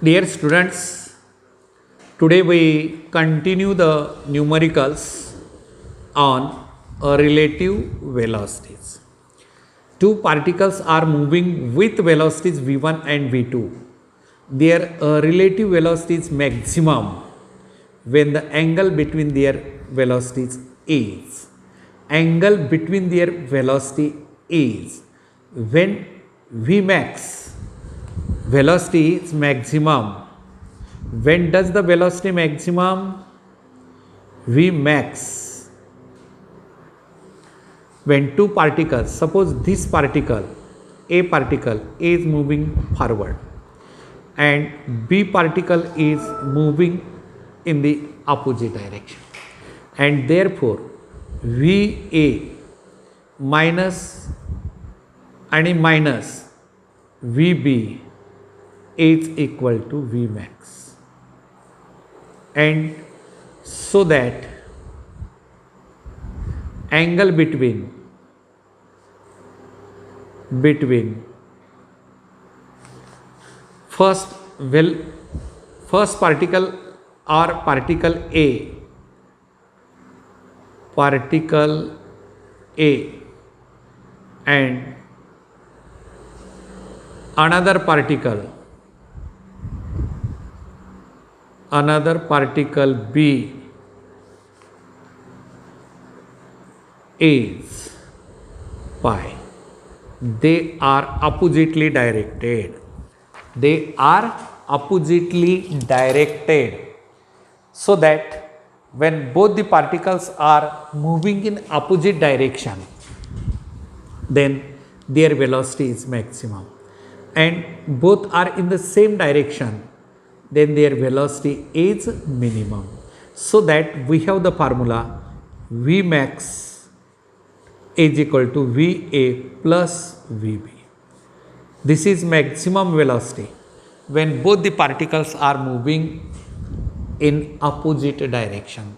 Dear students, today we continue the numericals on relative velocities. Two particles are moving with velocities v1 and v2. Their relative velocity is maximum when the angle between their velocities is. Angle between their velocity is when Vmax velocity is maximum. When does the velocity maximum? Vmax. When two particles, suppose this particle, A particle is moving forward and B particle is moving in the opposite direction, and therefore VA minus and minus VB is equal to Vmax, and so that angle between first particle or particle A and another particle B is pi. They are oppositely directed. So that when both the particles are moving in opposite direction, then their velocity is maximum, and both are in the same direction, then their velocity is minimum. So that we have the formula Vmax is equal to Va plus Vb. This is maximum velocity when both the particles are moving in opposite direction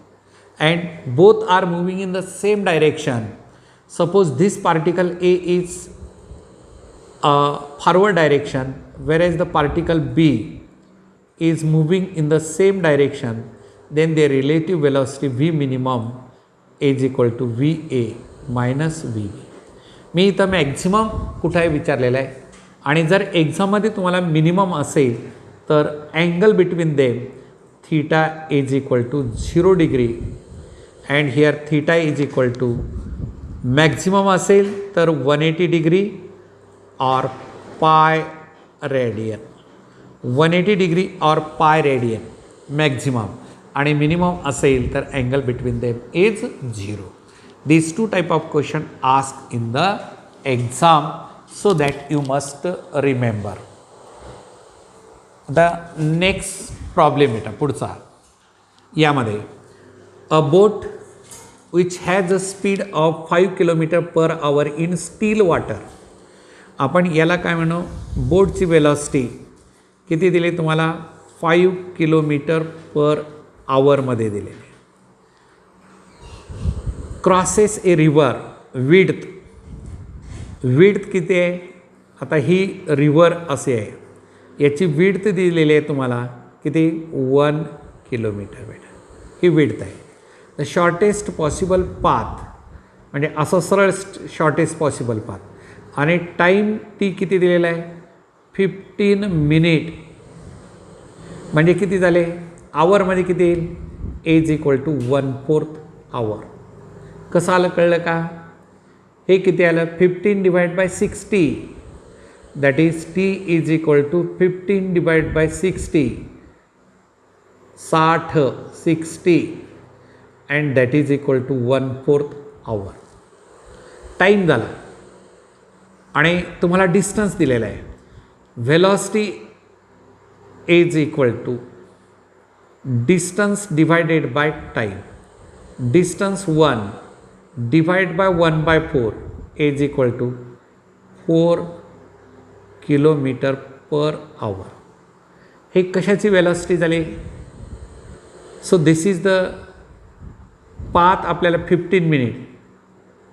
and both are moving in the same direction. Suppose this particle A is forward direction, whereas the particle B is moving in the same direction, then their relative velocity V minimum is equal to Va minus Vb. मी इथं maximum कुठं आहे विचारलेलं आहे, आणि जर एक्झाममध्ये तुम्हाला minimum असेल तर angle between them theta is equal to 0 degree and here theta is equal to maximum असेल तर 180 डिग्री और पाय रेडियन, 180 डिग्री और पाय रेडियन मॅक्झिमम, आणि मिनिमम असेल तर angle between them is 0. These two type of question asked in the exam, so that you must remember. The next problem आहे पुढचा, यामध्ये a boat which has a speed of 5 km/h in still water. आपण याला काय म्हणू, बोटची velocity किती दिली तुम्हाला, 5 km/h मध्ये दिलेली. क्रॉसेस ए रिव्हर, विड्थ किती आहे, आता ही रिव्हर असे आहे, याची विड्थ दिलेली आहे तुम्हाला किती, 1 किलोमीटर बेटा, ही विड्थ आहे. द शॉर्टेस्ट पॉसिबल पाथ म्हणजे असं सरळ शॉर्टेस्ट पॉसिबल पाथ, आणि टाईम टी किती दिलेला आहे, 15 मिनिट, म्हणजे किती झाले आवरमध्ये किती येईल, इज इक्वल टू 1/4 आवर. कसं आलं कळलं का, हे किती आलं, 15 divide by 60, that is T is equal to 15 divide by 60, 60 and that is equal to 1/4 hour. Time झाला आणि तुम्हाला डिस्टन्स दिलेला आहे. Velocity is equal to distance divided by time. Distance 1 divide by 1/4 is equal to 4 km/h. हे कशाची velocity झाली. So this is the path, आपल्याला 15 minute.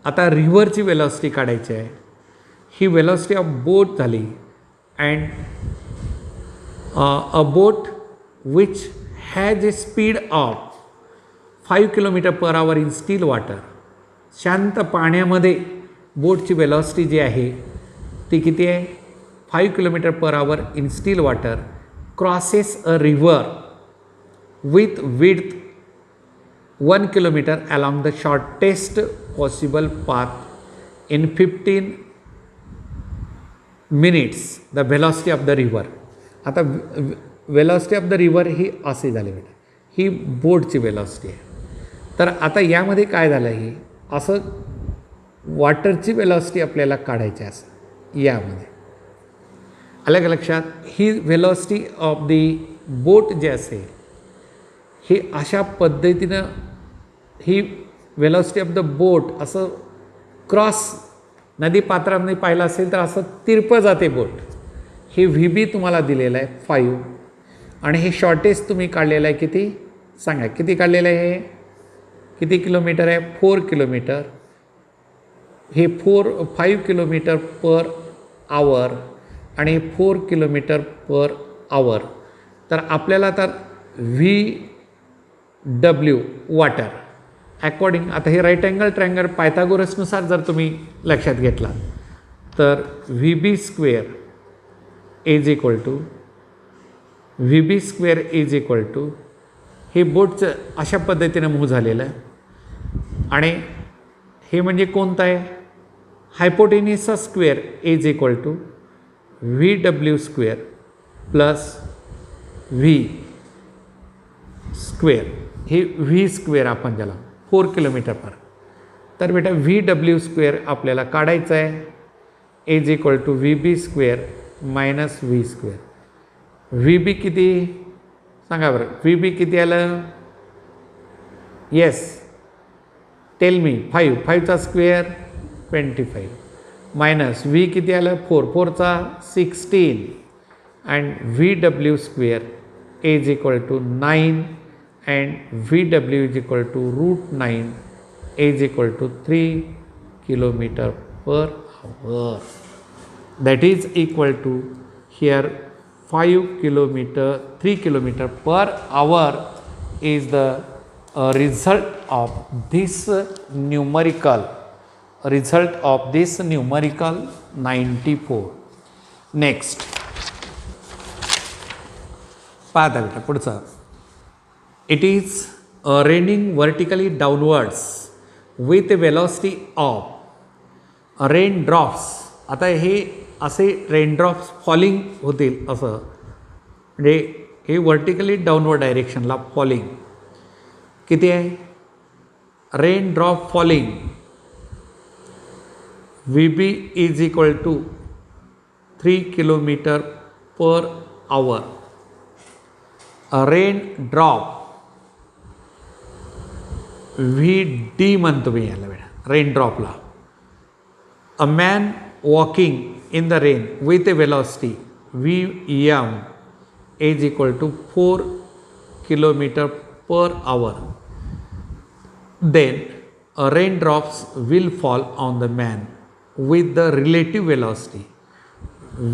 आता रिव्हरची वेलॉसिटी काढायची आहे. ही वेलॉसिटी ऑफ बोट झाली and a boat which has a speed of 5 km/h in still water. शांत पाण्यामध्ये बोटची वेलॉसिटी जी आहे ती किती आहे 5 km/h in still water crosses a river with width 1 kilometer along the shortest possible path in 15 minutes the velocity of the river. आता velocity of the river ही असे झाले बेटा, ही बोटची वेलॉसिटी आहे. तर आता यामध्ये काय झालं, ही असं वॉटरची वेलॉसिटी आपल्याला काढायची असं यामध्ये आलं का लक्षात. ही वेलॉसिटी ऑफ दी बोट जे असेल ही अशा पद्धतीनं ही वेलॉसिटी ऑफ द बोट असं क्रॉस नदी पात्रामध्ये पाहिलं असेल तर असं तिरपं जाते बोट. हे व्ही बी तुम्हाला दिलेलं आहे 5 आणि हे शॉर्टेस्ट तुम्ही काढलेलं आहे किती सांगा, किती काढलेलं आहे, हे किती किलोमीटर आहे 4 किलोमीटर. हे 5 km/h आणि 4 km/h. तर आपल्याला तर व्ही डब्ल्यू वॉटर अकॉर्डिंग आता हे राईट अँगल ट्रायंगल पायथागोरसनुसार जर तुम्ही लक्षात घेतला तर V B square is equal to हे बोटचं अशा पद्धतीनं मूव्ह झालेलं आहे. आणि हे म्हणजे कोणतं आहे, हायपोटेनिसचा square is equal to V W square plus V square. हे व्ही स्क्वेअर आपण ज्याला 4 km/h. तर बेटा व्ही डब्ल्यू स्क्वेअर आपल्याला काढायचं आहे is equal to V B square minus V square. V B किती सांगा बरं, व्ही बी किती आलं, येस टेल मी. 5चा स्क्वेअर 25 मायनस व्ही किती आलं 4चा 16 and V W square is equal to 9 and V W is equal to √9 is equal to 3 km/h. That is equal to here 3 km/h is the result of this numerical 94. Next पाहता बेटा पुढचा, it is raining vertically downwards with a velocity of raindrops. आता हे असे raindrops falling होतील असं, म्हणजे हे वर्टिकली डाऊनवर्ड डायरेक्शनला फॉलिंग किती आहे, raindrop falling V B is equal to 3 km/h. Rain drop V D म्हणतो मी याला बेटा रेन ड्रॉपला. A man walking in the rain with a velocity Vm is equal to 4 km/h. Then raindrops will fall on the man with the relative velocity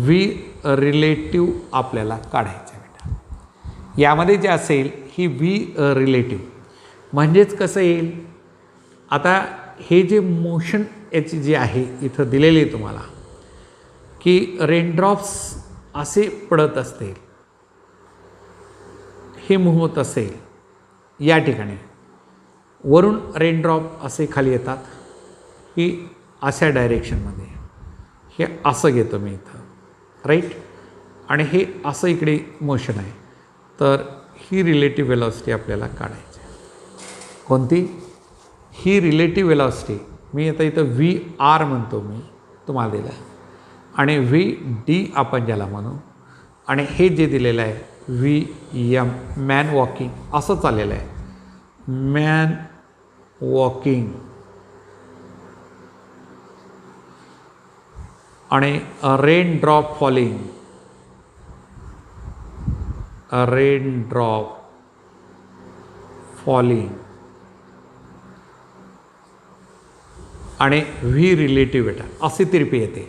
V relative आपल्याला काढायचं आहे बेटा. यामध्ये जे असेल ही V रिलेटिव्ह म्हणजेच कसं येईल, आता हे जे मोशन याची जी आहे इथं दिलेली आहे तुम्हाला की रेनड्रॉप्स असे पडत असतील, हे मूव्ह होत असेल या ठिकाणी, वरून रेनड्रॉप असे खाली येतात की अशा डायरेक्शनमध्ये, हे असं घेतो मी इथं राईट, आणि हे असं इकडे मोशन आहे. तर ही रिलेटिव्ह वेलॉसिटी आपल्याला काढायची आहे. कोणती, ही रिलेटिव्ह वेलॉसिटी मी आता इथं व्ही आर म्हणतो मी तुम्हाला दिलं, आणि व्ही डी आपण ज्याला म्हणू, आणि हे जे दिलेलं आहे व्ही एम मॅन वॉकिंग असं चाललेलं आहे, मॅन वॉकिंग, आणि rain drop falling, rain drop falling, आणि व्ही रिलेटिव्ह बेटा अशी तिरपी येते.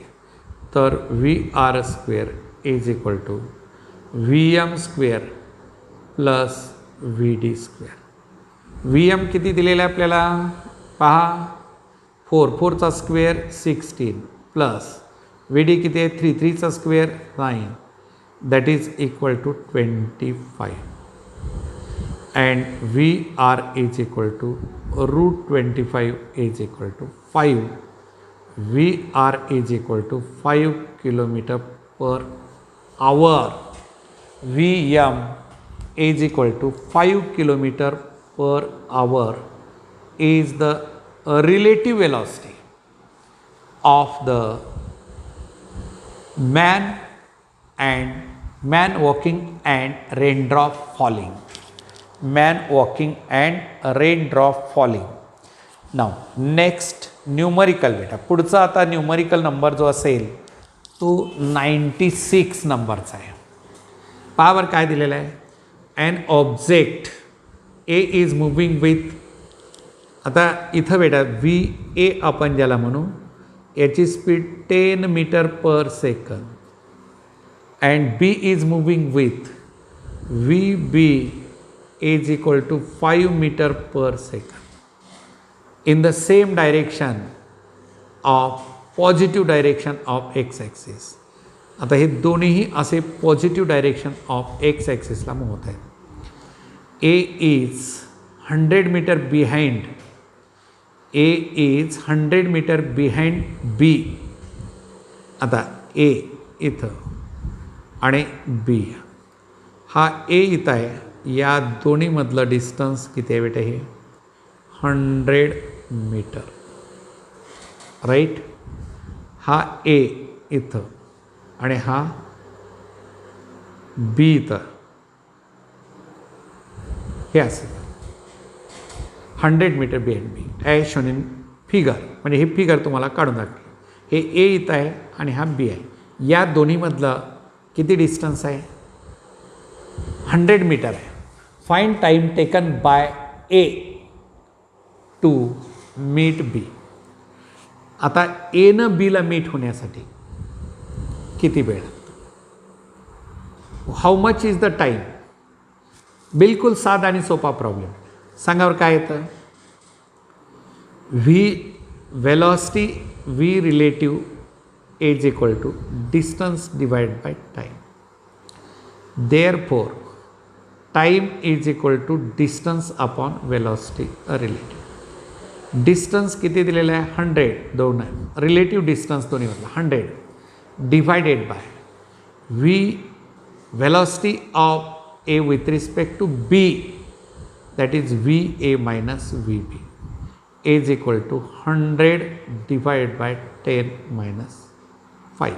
तर V R square is equal to VM square plus VD square. VM किती दिलेला आहे आपल्याला पहा 4चा स्क्वेअर 16 प्लस VD किती आहे 3चा square 9 that is equal to 25 and VR is equal to root 25 is equal to 5. VR is equal to 5 kilometer per hour. VM is equal to 5 kilometer per hour is the relative velocity of the man walking and raindrop falling. Man walking and raindrop falling. Now next numerical बेटा पुढचा आता numerical number जो असेल तो 96 नंबरचा आहे. पहा बरं काय दिलेलं आहे. An object A is moving with, आता इथं बेटा VA आपण ज्याला म्हणू याची speed 10 metre per second and B is moving with VB is equal to 5 meter per second in the same direction of positive direction of x axis. आता हे दोन्हीही असे पॉझिटिव्ह डायरेक्शन ऑफ x ॲक्सिसला move होत आहेत. A is 100 metre behind, A is 100 metre behind B. आता A इथं आणि B हा A इथं आहे. या दोन्हीमधलं डिस्टन्स किती आहे बेटा हे 100 मीटर राईट. हा A इथं आणि हा B इथं हे असेल 100 metre behind B as shown in figure. म्हणजे हे फिगर तुम्हाला काढून दाखवले. हे A इथं आहे आणि हा B आहे. या दोन्हीमधलं किती डिस्टन्स आहे 100 मीटर आहे. Find time taken by A to meet B. आता A न B ला मीट होण्यासाठी किती वेळ लागतो, how much is the time. बिलकुल साधा आणि सोपा प्रॉब्लेम. सांगावर काय येतं velocity V relative is equal to distance divide by time. Therefore time is equal to distance upon velocity relative. Distance किती दिलेलं आहे 100 दोन आहे. रिलेटिव्ह डिस्टन्स दोन्ही मधला 100 divided bye V velocity of A with respect to B that is VA minus VB is equal to 100 divided by 10 minus 5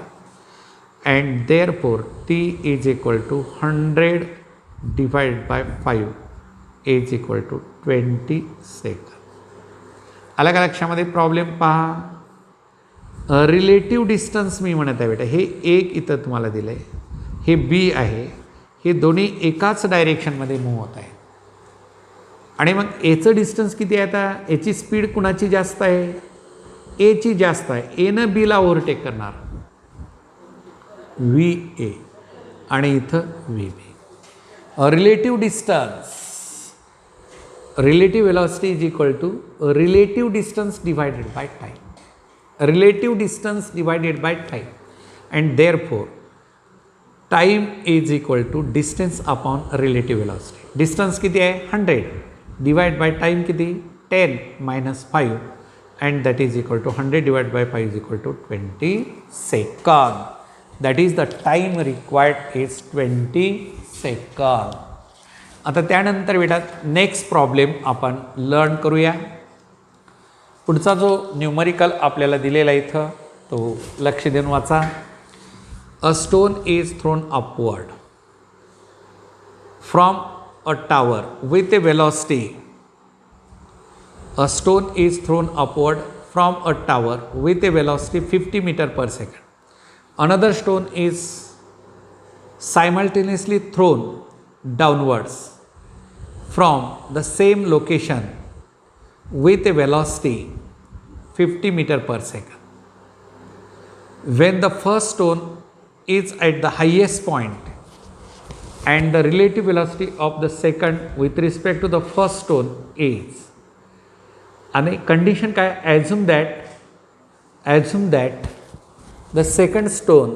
and therefore T is equal to 100 divided by 5 is equal to 20 second. आला का लक्षामध्ये problem पहा. Relative distance मी म्हणत आहे बेटा हे एक इथं तुम्हाला दिलं आहे, हे B आहे, हे दोन्ही एकाच डायरेक्शनमध्ये मूव्ह होत आहे आणि मग एचं डिस्टन्स किती आहे. आता याची स्पीड कुणाची जास्त आहे Aची जास्त आहे. A न B ला ओव्हरटेक करणार VA आणि इथं VB. Relative distance relative velocity is equal to relative distance divided by time. Relative distance divided by time and therefore time is equal to distance upon relative velocity. Distance किती आहे 100 divided by time किती 10 minus 5 and that is equal to 100 divided by 5 is equal to 20 second. That is the time required is 20 second. आता त्यानंतर बेटा next problem आपण learn करूया. पुढचा जो न्यूमरिकल आपल्याला दिलेला इथं तो लक्ष देऊन वाचा. A stone is thrown upward from a tower with a velocity. A stone is thrown upward from a tower with a velocity 50 meter per second. Another stone is simultaneously thrown downwards from the same location with a velocity 50 meter per second. When the first stone is at the highest point, and the relative velocity of the second with respect to the first stone is, आणि condition काय, assume that the second stone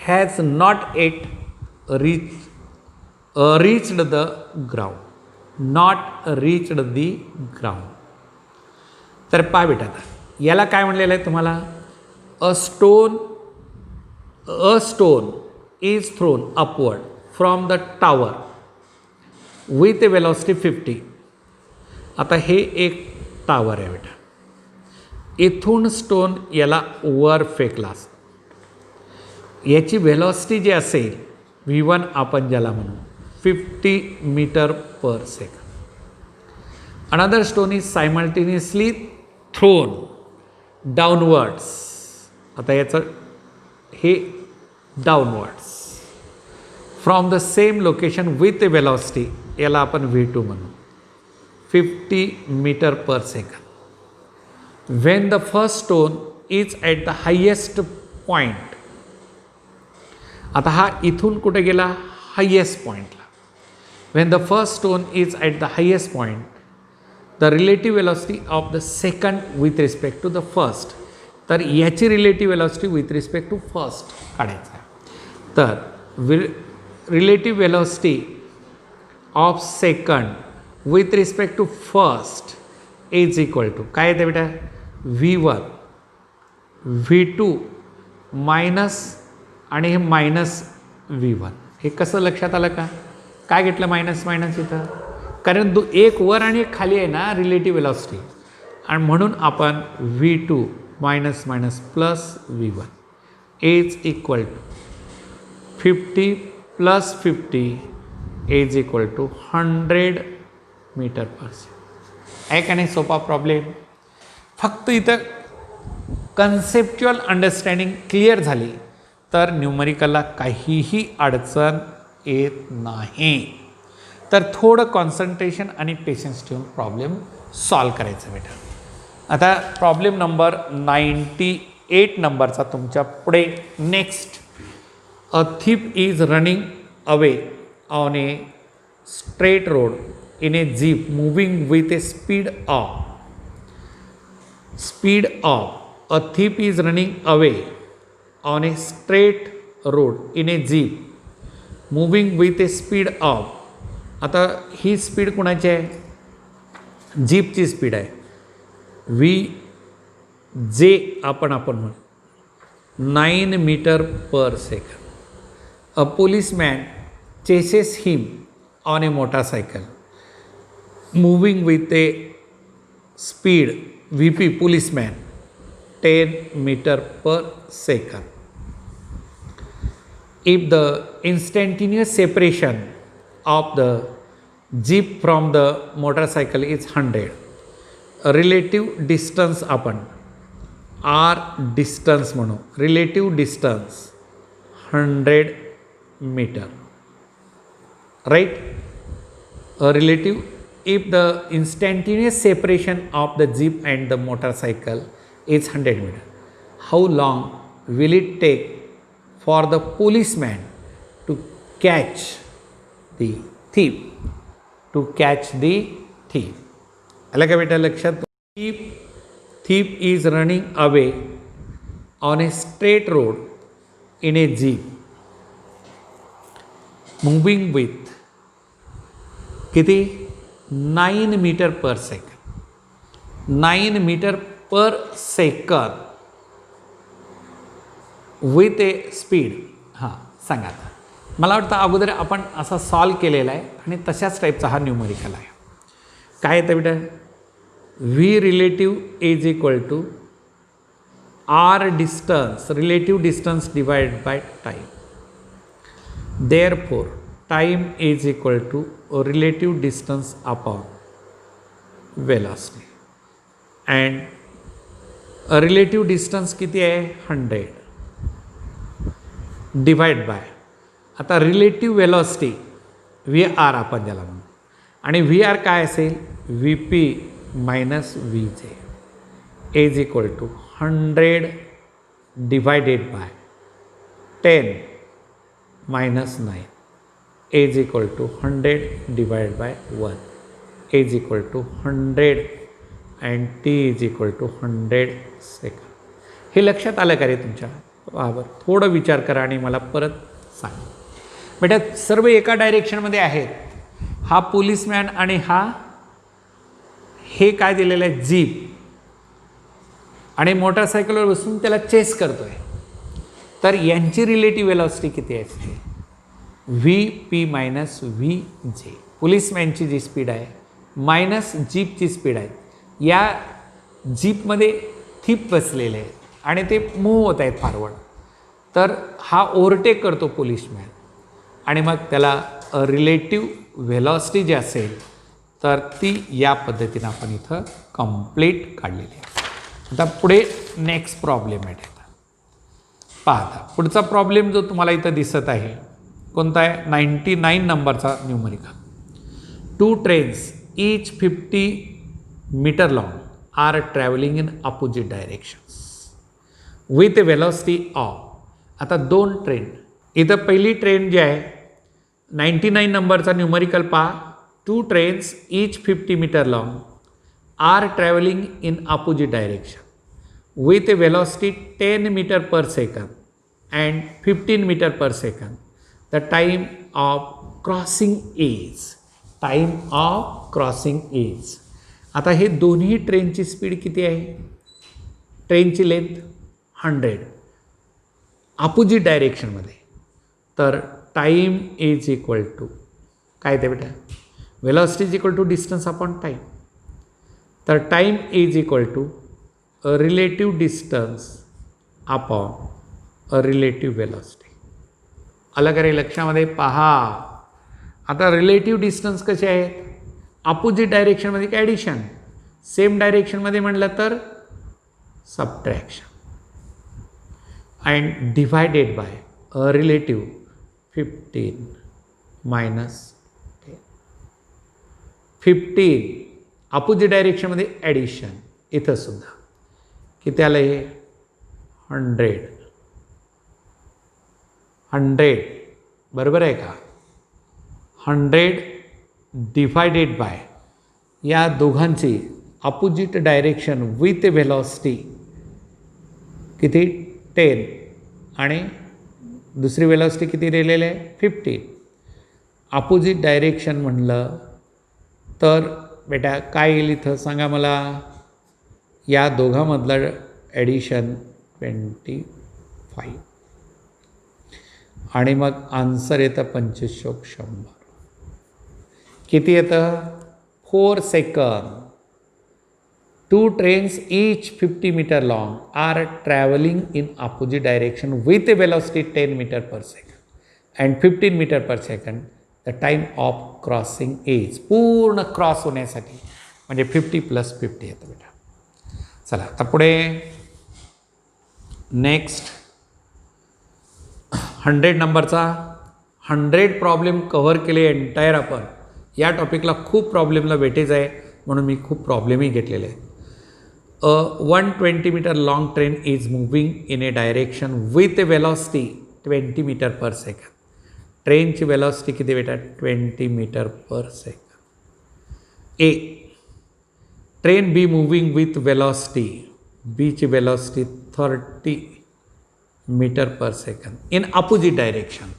has not yet reached the ground, तर पहा बेटा, याला काय म्हणलेलं आहे तुम्हाला, अ stone is thrown upward from the tower with a velocity 50. आता हे एक टावर आहे बेटा, इथून स्टोन याला वर फेकला, याची वेलॉसिटी जी असेल V1 आपण ज्याला म्हणू 50 meter per second. Another stone is simultaneously thrown downwards. आता याचं हे downwards from the same location with a velocity, याला आपण V2 म्हणू 50 meter per second. when the first stone is at the highest point, आता हा इथून कुठे गेला, हायेस्ट पॉईंटला. when the first stone is at the highest point, the relative velocity of the second with respect to the first, तर याची relative velocity with respect to first काढायचं आहे. तर relative velocity of second with respect to first is equal to काय येते बेटा, V1 V2 minus आणि हे मायनस V1. हे कसं लक्षात आलं का, काय घेतलं मायनस मायनस इथं, कारण एक वर आणि एक खाली आहे ना रिलेटिव्ह वेलॉसिटी, आणि म्हणून आपण V2 minus minus plus V1 is equal to 50 plus 50 is equal to 100 meter per second. आहे का नाही सोपा प्रॉब्लेम. फक्त इथं कन्सेप्च्युअल अंडरस्टँडिंग क्लिअर झाली तर न्यूमरिकलला काहीही अडचण येत नाही. तर थोडं कॉन्सन्ट्रेशन आणि पेशन्स ठेवून प्रॉब्लेम सॉल्व करायचा बेटा. आता प्रॉब्लेम नंबर 98 नंबरचा तुमच्या पुढे next. A thief is running away on a straight road in a jeep moving with a speed of a thief is running away on a straight road in a jeep moving with a speed of, आता ही speed कोणाची आहे, जीपची speed आहे जे आपण म्हणू 9 meter per second. A policeman chases him on a motorcycle moving with a speed VP policeman 10 meter per second. If the instantaneous separation of the jeep from the motorcycle is 100, relative distance आपण R distance म्हणू, relative distance 100 meter, right? A relative, if the instantaneous separation of the jeep and the motorcycle is 100 meter, how long will it take for the policeman to catch the thief? आलं का बेटा लक्षात. thief is running away on a straight road in a jeep moving with किती 9 meter per second. 9 meter per second with a speed. हां सांगा आता, मला वाटतं अगोदर आपण असा सॉल्व केलेला आहे आणि तशाच टाईपचा हा न्यूमरिकल आहे. काय येतं बेटा, V relative is equal to R distance, relative distance divide by time. Therefore time is equal to relative distance upon velocity, and relative distance किती आहे 100 डिवाइड बाय, आता रिलेटिव्ह वेलॉसिटी VR आपण ज्याला म्हणू, आणि VR काय असेल VP minus VJ is equal to 100 divided by 10 minus 9 is equal to 100 divide by 1 is equal to 100 and T is equal to 100 second. हे लक्षात आलं का रे तुमच्या? बरोबर. थोडं विचार करा आणि मला परत सांग. बेटा सर्व एका डायरेक्शनमध्ये आहेत. हा पोलिसमॅन आणि हे काय दिलेलं आहे? जीप. आणि मोटरसायकलवर बसून त्याला चेस करतोय. तर यांची रिलेटिव्ह वेलॉसिटी किती असते? V P minus V J. पोलिसमॅनची जी स्पीड आहे मायनस जीपची स्पीड आहे. या जीपमध्ये थीप बसलेले आहेत आणि ते मूव्ह होत आहेत फॉरवर्ड. तर हा ओव्हरटेक करतो पोलिसमॅन आणि मग त्याला रिलेटिव्ह व्हेलॉसिटी जी असेल तर ती या पद्धतीनं आपण इथं कंप्लीट काढलेली आहे. आता पुढे नेक्स्ट प्रॉब्लेम आहे. पाहता पुढचा प्रॉब्लेम जो तुम्हाला इथं दिसत आहे कोणता आहे? 99 नंबरचा numerical. 2 trains each 50 metre long are travelling in opposite directions with a velocity of. आता 2 ट्रेन. इथं पहिली ट्रेन जी आहे 99 नंबरचा न्यूमरिकल पहा. 2 trains each 50 metre long are travelling in opposite direction with a velocity 10 meter per second and 15 meter per second. The time of crossing is. आता हे दोन्ही ट्रेनची स्पीड किती आहे? ट्रेनची लेंथ 100 अपोजिट डायरेक्शनमध्ये. तर टाईम इज इक्वल टू काय ते बेटा? Velocity is equal to distance upon time. तर time is equal to a relative distance upon a relative velocity. आलं का रे लक्षामध्ये? पहा आता रिलेटिव्ह डिस्टन्स कसे आहेत? अपोजिट डायरेक्शनमध्ये काय ॲडिशन, सेम डायरेक्शनमध्ये म्हटलं तर subtraction. And divided by a relative 15 minus 10. 15 opposite डायरेक्शनमध्ये ॲडिशन. इथं सुद्धा किती आलं हे? 100 बरोबर आहे का? 100 डिवायडेड बाय या दोघांची अपोजिट डायरेक्शन विथ व्हेलॉसिटी किती? 10 आणि दुसरी व्हेलॉसिटी किती दिलेली आहे? 15. अपोजिट डायरेक्शन म्हणलं तर बेटा काय येईल इथं सांगा मला? या दोघांमधलं ॲडिशन 25 आणि मग आन्सर येतं 2500. किती येतं? 4 सेकंद. 2 trains each 50 metre long are travelling in opposite direction with a velocity 10 metre per second and 15 metre per second. The time of crossing is. पूर्ण क्रॉस होण्यासाठी म्हणजे 50 + 50 येतं बेटा. चला आता पुढे नेक्स्ट 100 नंबरचा 100 प्रॉब्लेम कव्हर केले एंटायर आपण. या टॉपिकला खूप प्रॉब्लेमला वेटेज आहे म्हणून मी खूप प्रॉब्लेमही घेतलेले आहेत. 120 metre long train is moving in a direction with a velocity 20 metre per second. ट्रेनची वेलॉसिटी किती बेटा? 20 metre per second. A train B moving with velocity. बीची velocity 30 metre per second in opposite direction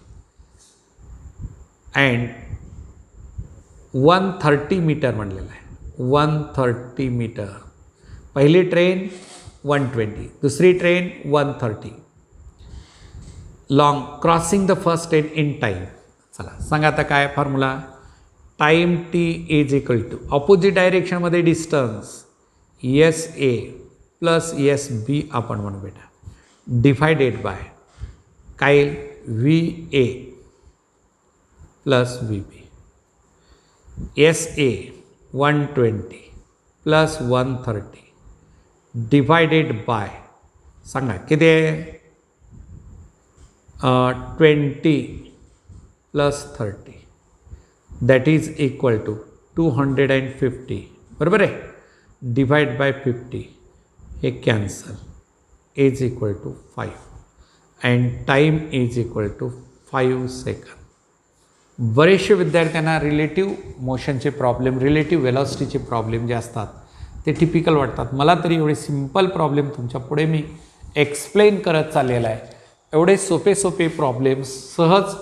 and 130 metre म्हणलेलं आहे. 130 metre. पहिली train 120, दुसरी train 130 long crossing the first train in time. चला सांगा आता काय formula? Time T is equal to opposite डायरेक्शनमध्ये distance S A plus S B आपण म्हणू बेटा डिवायडेड बाय काय V A plus V B. S A 120 plus 130 divided by सांगा किती आहे? 20 plus 30 that is equal to 250 बरोबर आहे. डिवाइड बाय 50 हे cancel is equal to 5 and time is equal to 5 second. बरेचसे विद्यार्थ्यांना रिलेटिव्ह मोशनचे प्रॉब्लेम, रिलेटिव्ह वेलॉसिटीचे प्रॉब्लेम जे असतात ते टिपिकल वाटतात. मला तरी एवढे सिम्पल प्रॉब्लेम तुमच्या पुढे मी एक्सप्लेन करत चाललेला आहे. एवढे सोपे सोपे प्रॉब्लेम्स सहज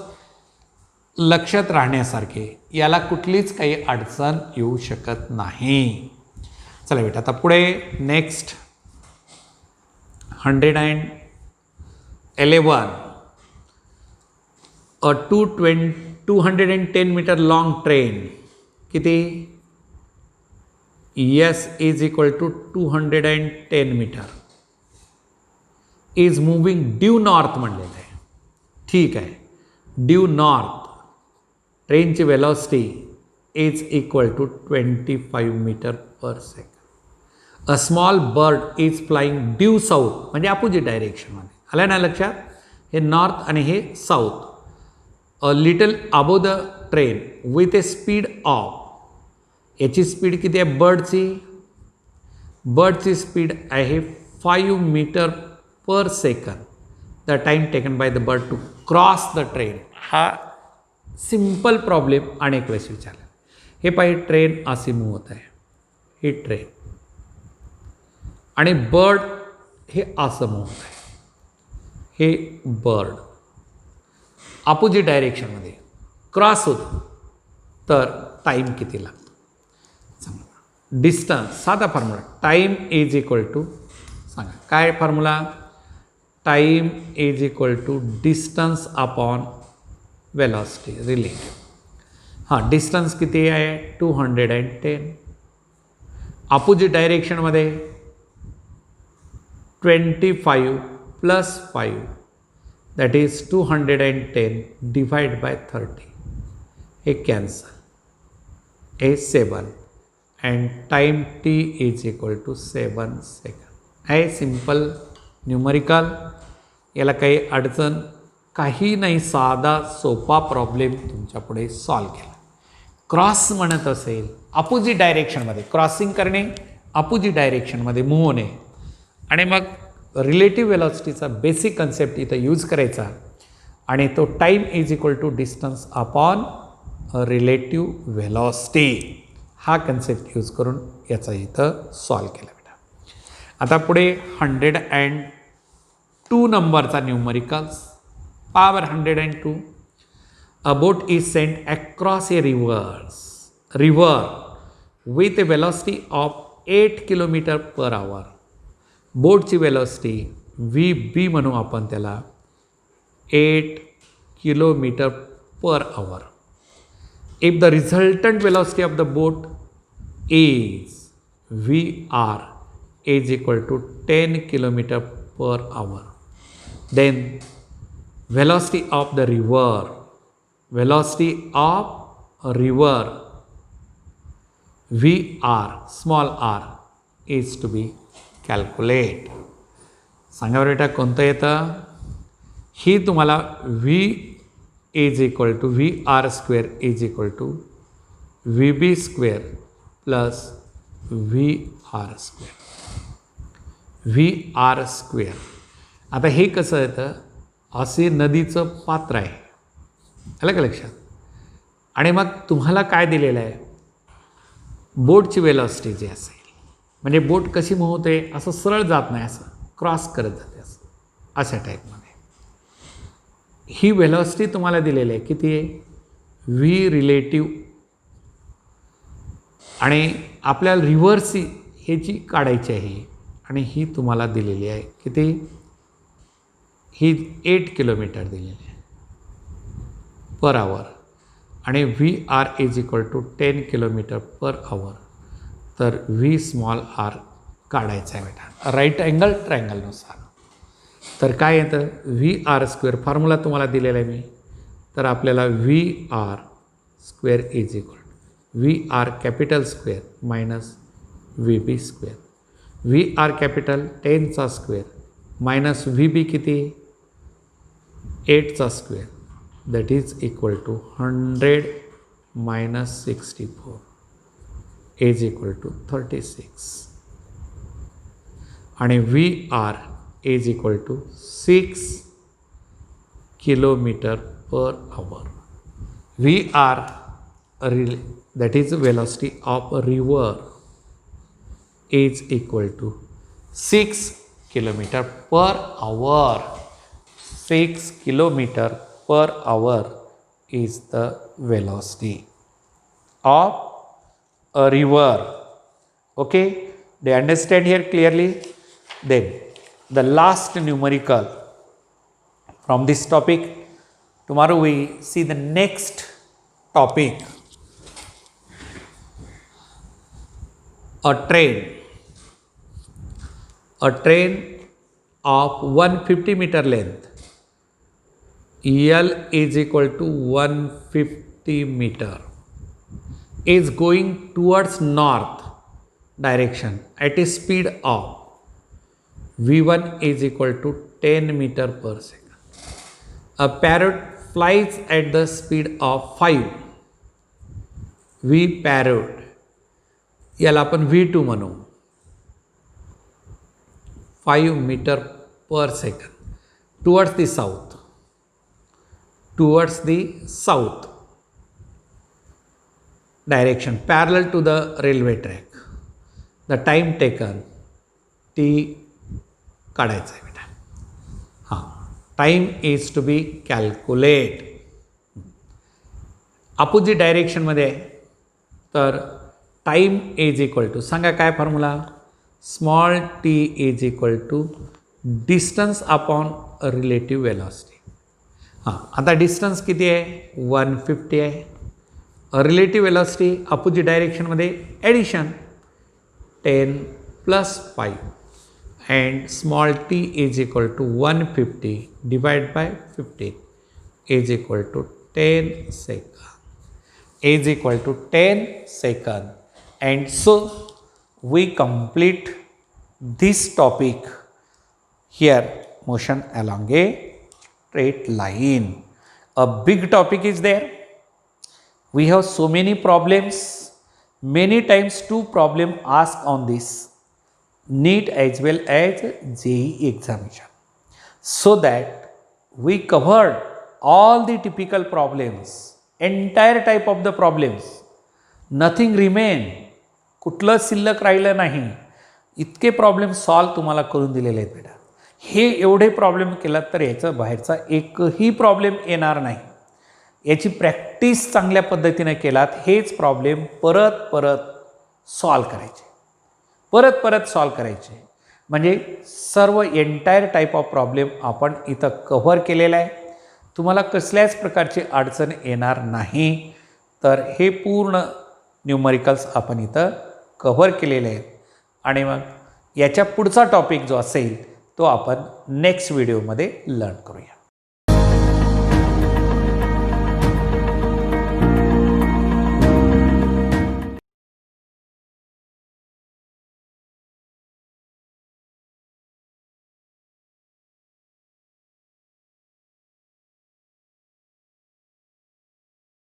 लक्षात राहण्यासारखे, याला कुठलीच काही अडचण येऊ शकत नाही. चला बेटा, आता पुढे next 111. A 210 metre long train किती? S is equal to 210 metre is moving due north म्हणलेलं आहे. ठीक आहे, ड्यू नॉर्थ ट्रेनची velocity is equal to 25 metre per second. A small bird is flying due south म्हणजे अपोजिट डायरेक्शनमध्ये. आलं ना लक्षात? हे नॉर्थ आणि हे south. A little above the train with a speed of, याची स्पीड किती आहे बर्डची? बर्डची स्पीड आहे 5 metre per second. The time taken by the bird to cross the train. हा सिंपल प्रॉब्लेम अनेक वेळेस विचारला. हे पाहिजे, ट्रेन अशी मूव होत आहे, ही ट्रेन, आणि बर्ड हे असं मूव होत आहे, हे बर्ड अपोजिट डायरेक्शनमध्ये क्रॉस होतं, तर टाईम किती लागतो? डिस्टन्स, साधा formula, time is equal to, सांगा काय formula? Time is equal to distance upon velocity relative. हां, डिस्टन्स किती आहे? 210. अपोजिट डायरेक्शनमध्ये 25 plus 5 that is 210 divide by 30. हे कॅन्सल, हे 7 and time T is equal to 7 second. आहे सिम्पल न्यूमरिकल, याला काही अडचण काही नाही. साधा सोपा प्रॉब्लेम तुमच्या पुढे सॉल्व केला. क्रॉस म्हणत असेल अपोजिट डायरेक्शनमध्ये, क्रॉसिंग करणे, अपोजिट डायरेक्शनमध्ये मूव्ह होणे, आणि मग रिलेटिव्ह वेलॉसिटीचा बेसिक कन्सेप्ट इथं यूज करायचा, आणि तो time is equal to distance upon relative velocity, हा कन्सेप्ट यूज करून याचा इथं सॉल्व केला बेटा. आता पुढे 102 नंबरचा numericals. Power 102. A boat is sent across a river with a velocity of 8 kilometre per hour. बोटची वेलॉसिटी VB म्हणू आपण त्याला, 8 kilometre per hour. If the resultant velocity of the boat is VR is equal to 10 kilometer per hour, then velocity of a river VR small r is to be calculate. सांगा बरं बेटा कोणतं येतं? ही तुम्हाला V is equal to VR square is equal to VB square plus VR square. VR square. आता हे कसं येतं? असे नदीचं पात्र आहे, आलं का लक्षात? आणि मग तुम्हाला काय दिलेलं आहे? बोटची वेलॉसिटी जी असेल, म्हणजे बोट कशी मूव्ह होते, असं सरळ जात नाही, असं क्रॉस करत जाते, असं अशा टाईपमध्ये. ही वेलॉसिटी तुम्हाला दिलेली आहे, किती आहे? V रिलेटिव्ह, आणि आपल्याला रिव्हर्स ह्याची काढायची आहे, आणि ही तुम्हाला दिलेली आहे किती? ही 8 किलोमीटर दिलेली आहे पर आवर, आणि VR is equal to 10 kilometre per hour. तर V स्मॉल r काढायचा आहे बेटा राईट अँगल ट्रायंगलनुसार. तर काय येतं? VR स्क्वेअर फॉर्म्युला तुम्हाला दिलेला आहे मी. तर आपल्याला VR square is equal VR capital square minus VB square. VR capital 10चा स्क्वेअर मायनस VB किती? 8चा square, that is equal to 100 minus 64 is equal to 36, आणि VR is equal to 6 kilometre per hour. that is velocity of a river is equal to 6 kilometer per hour. 6 kilometer per hour is the velocity of a river. Okay, do you understand here clearly? Then the last numerical from this topic. Tomorrow we see the next topic, a train of 150 meter length, L is equal to 150 meter, is going towards north direction at a speed of V1 is equal to 10 meter per second. A parrot flies at the speed of 5. V parrot, याला आपण V2 म्हणू, 5 meter per second towards the south direction parallel to the railway track. The time taken T काढायचा आहे बेटा. हां, time is to be calculate. Opposite डायरेक्शनमध्ये आहे तर टाइम इज इक्वल टू, सांगा काय formula, small t is equal to distance upon relative velocity. हां, आता डिस्टन्स किती आहे, 150 आहे. रिलेटिव्ह वेलॉसिटी अपोजिट डायरेक्शनमध्ये addition 10 + 5 and small t is equal to 150 divided by 15 is equal to 10 second. And so we complete this topic here, motion along a straight line. A big topic is there. We have so many problems, many times 2 problem asked on this NEET as well as JEE examination, so that we covered all the typical problems, entire type of the problems, nothing remain, कुठलं शिल्लक राहिलं नाही. इतके problem solve तुम्हाला करून दिलेले आहेत बेटा. हे एवढे प्रॉब्लेम केलात तर याचं बाहेरचा एकही प्रॉब्लेम येणार नाही. याची प्रॅक्टिस चांगल्या पद्धतीने केलात, हेच प्रॉब्लेम परत परत सॉल्व करायचे, परत सॉल्व करायचे. म्हणजे सर्व एंटायर टाईप ऑफ प्रॉब्लेम आपण इथं कव्हर केलेला आहे. तुम्हाला कसल्याच प्रकारची अडचण येणार नाही. तर हे पूर्ण न्यूमरिकल्स आपण इथं कव्हर केलेले आहेत. आणि मग याच्या पुढचा टॉपिक जो असेल तो आपण नेक्स्ट व्हिडिओमध्ये लर्न करूया.